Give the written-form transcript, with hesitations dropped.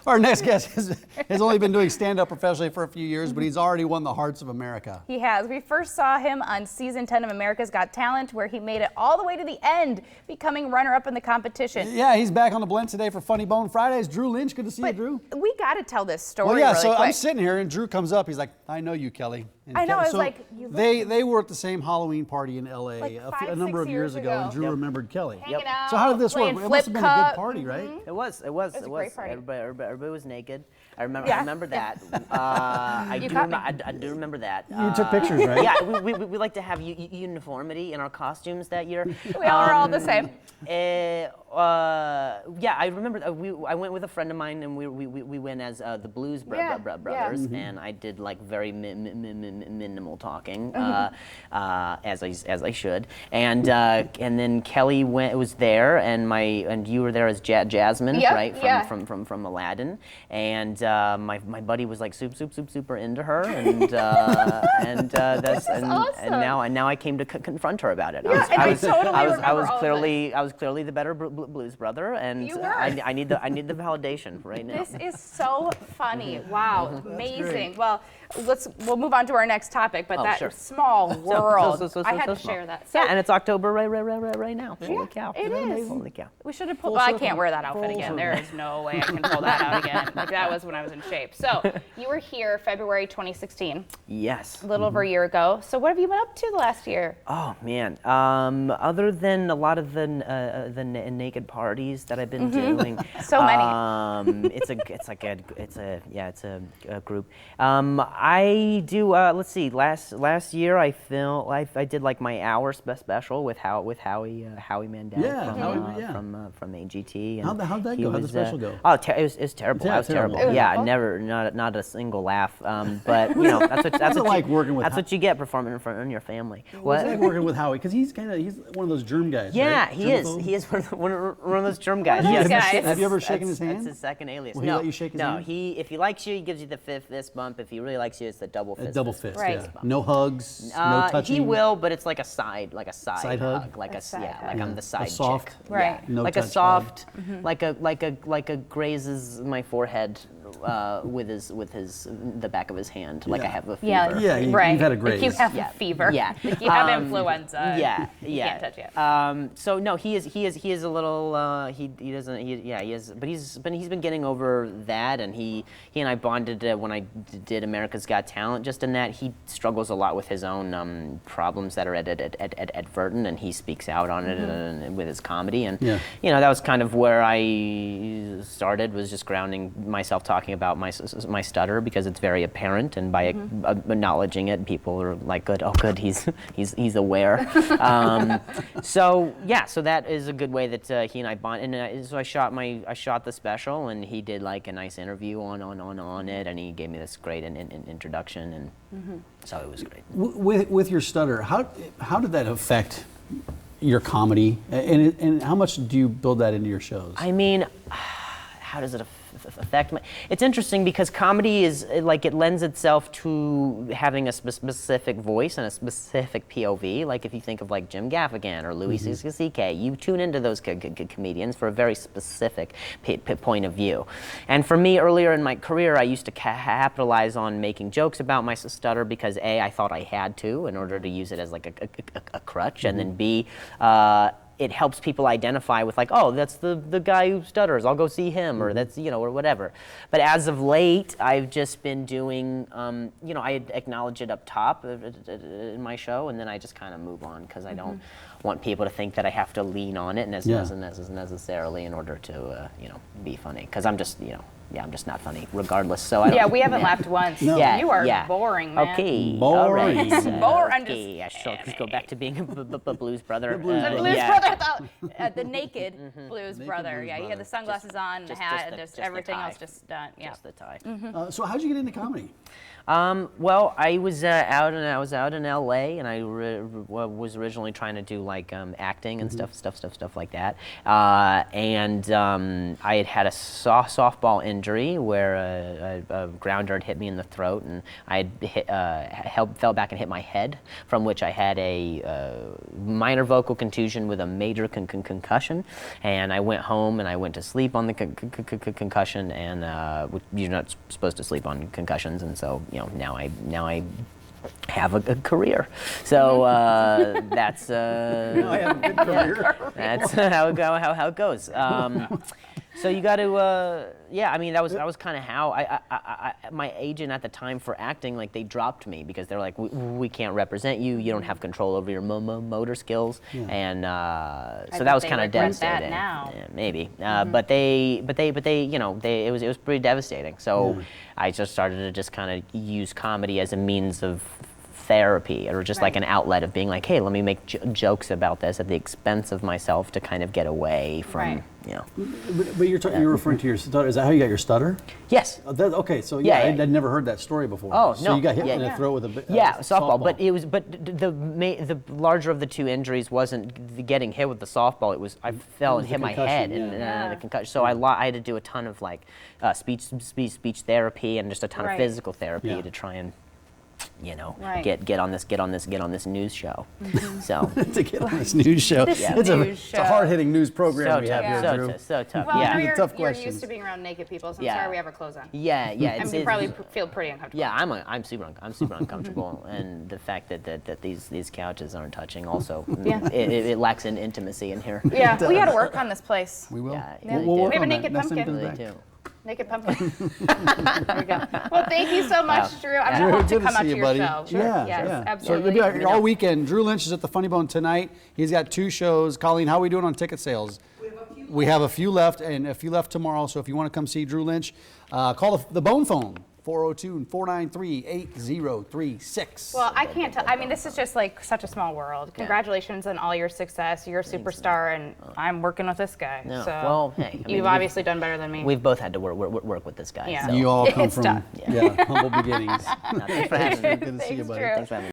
Our next guest has only been doing stand-up professionally for a few years, but he's already won the hearts of America. He has. We first saw him on season 10 of America's Got Talent, where he made it all the way to the end, becoming runner-up in the competition. Yeah, he's back on the Blend today for Funny Bone Fridays. Drew Lynch, good to see you, Drew. We got to tell this story. Well, yeah, really so quick. I'm sitting here and Drew comes up. He's like, "I know you, Kelly." And I know. I was so like, you look they were at the same Halloween party in LA Like a number of years ago, and Drew remembered Kelly. Hanging out, So how did this work? playing It must have been a flip good party, right? It was. a great party. Everybody was naked. I Yeah. remember that. I do remember that. You took pictures, right? Yeah, we like to have uniformity in our costumes that year. We are all the same. Yeah, I remember. I went with a friend of mine, and we went as the Blues Brothers, and I did like very minimal talking, as I should, and then Kelly was there, and you were there as Jasmine, right? From Aladdin, and my buddy was like super into her, and that's awesome. and now I came to confront her about it. Yeah, I was clearly the better blues brother, and You were. I need the validation right now. This is so funny. Wow, amazing. Well, we'll move on to our next topic, but that sure. small world, So I had to small. share that. Yeah, and it's October right now. Holy cow. It is. Holy cow. We should have pulled. Well, I can't wear that outfit again. There is no way I can pull that out again. Like that was when I was in shape. So you were here February 2016, Yes. a little over a year ago. So what have you been up to the last year? Oh man. Other than a lot of the naked parties that I've been doing. So many. It's a group. I do. Let's see. Last year I did like my hour special with Howie Mandel from AGT. And How'd that go? How'd the special go? Oh, it was terrible. Yeah, I was terrible. It was Yeah, awful? never, not a single laugh. But you know, that's what like working with that's what you get performing in front of your family. What's it like working with Howie? Because he's one of those germ guys. Yeah, right? he is. Germaphobe? He is one of those germ guys. One of those Yes. guys. Have you ever shaken his hand? That's his second alias. Will he no, let you shake his no. hand? If he likes you, he gives you the fist bump. If he really likes you, it's the double fist. Double fist, Right. yeah. No hugs, no touching. He will, but it's like a side Side hug? like A side hug. like I'm the side A soft, chick. Right. Yeah. no Like a touch soft, like a grazes my forehead with the back of his hand, like I Yeah. have a fever. Yeah, Yeah, right. you've had a Like graze. you have Yeah. a fever. Yeah. Like you have influenza. Yeah, You yeah. can't touch it. So no, he is a little. He doesn't. He is. But he's been getting over that, and he and I bonded when I did America's Got Talent. Just in that he struggles a lot with his own problems that are advertent, and he speaks out on it with his comedy. And Yeah. you know, that was kind of where I started, was just grounding myself, talking about my stutter, because it's very apparent, and by acknowledging it, people are like, good, he's aware. So yeah, so that is a good way that he and I bond. And so I shot the special, and he did like a nice interview on it, and he gave me this great introduction, and so it was great. With your stutter, how did that affect your comedy, and how much do you build that into your shows? I mean, how does it affect my? It's interesting because comedy is like, it lends itself to having a specific voice and a specific POV. Like if you think of like Jim Gaffigan or Louis C.K., you tune into those comedians for a very specific point of view. And for me, earlier in my career, I used to capitalize on making jokes about my stutter because A, I thought I had to in order to use it as like a crutch, and then B, it helps people identify with like, oh, that's the guy who stutters, I'll go see him, or that's, you know, or whatever. But as of late, I've just been doing, you know, I acknowledge it up top in my show, and then I just kind of move on, because I don't want people to think that I have to lean on it necessarily in order to, you know, be funny, because I'm just, you know, I'm just not funny regardless. So I don't, we haven't laughed once. No. Yeah, You are yeah. boring, man. Okay. Boring. All right. Boring. Okay. I shall just go back to being a blues brother. The blues yeah. brother, the naked blues brother. blues Yeah, he had brother. the sunglasses on, the hat, and just the everything tie. else just done. Yeah. Just the tie. So how'd you get into comedy? Well, I was out in LA, and I was originally trying to do like acting and stuff like that. And I had a softball injury where a grounder had hit me in the throat, and I had fell back and hit my head, from which I had a minor vocal contusion with a major concussion. And I went home and I went to sleep on the concussion, and you're not supposed to sleep on concussions, and so now I have a career. So that's I have a good career. that's how it goes. So you got to, yeah. I mean, that was kind of how my agent at the time for acting, like, they dropped me because they're like, we can't represent you. You don't have control over your motor skills, and so that was kind of devastating. That now. Yeah, maybe, but they, it was pretty devastating. So I just started to just kind of use comedy as a means of therapy, or just like an outlet of being like, hey, let me make jokes about this at the expense of myself to kind of get away from, But you're referring to your stutter. Is that how you got your stutter? Yes. Okay, so Yeah, I'd never heard that story before. Oh, so no. you got hit Yeah, in the throat with a softball. But the larger of the two injuries wasn't the getting hit with the softball. It was I fell and hit my head and the concussion. So I had to do a ton of like speech therapy and just a ton of physical therapy to try and get on this news show. So to get on this news show. It's a hard-hitting news program we have here, Drew. So tough. Well, Yeah. you're used to being around naked people, so I'm sorry we have our clothes on. Yeah. I mean, you probably feel pretty uncomfortable. Yeah, I'm super uncomfortable, and the fact that these couches aren't touching also, it lacks an intimacy in here. Yeah, we got to work on this place. We will. Yeah, We'll work we have a on that. naked Next time pumpkin. we come Really back. do. Naked pumpkin. There we go. Well, thank you so much, Drew. I'm going to hope to Good come out see to you, your buddy. show. Yes, absolutely. So you'll be out here all weekend. Drew Lynch is at the Funny Bone tonight. He's got 2 shows. Colleen, how are we doing on ticket sales? We have a few left, and a few left tomorrow. So if you want to come see Drew Lynch, call the Bone phone, 402-493-8036. Well, I can't tell. I mean, this is just like such a small world. Congratulations on all your success. You're a superstar, and I'm working with this guy. No. So Well, hey, you've obviously done better than me. We've both had to work with this guy. Yeah. So. You all come It's from tough. humble beginnings. Thanks for having me. Good to see you, Thanks, buddy. Drew. Thanks for having me.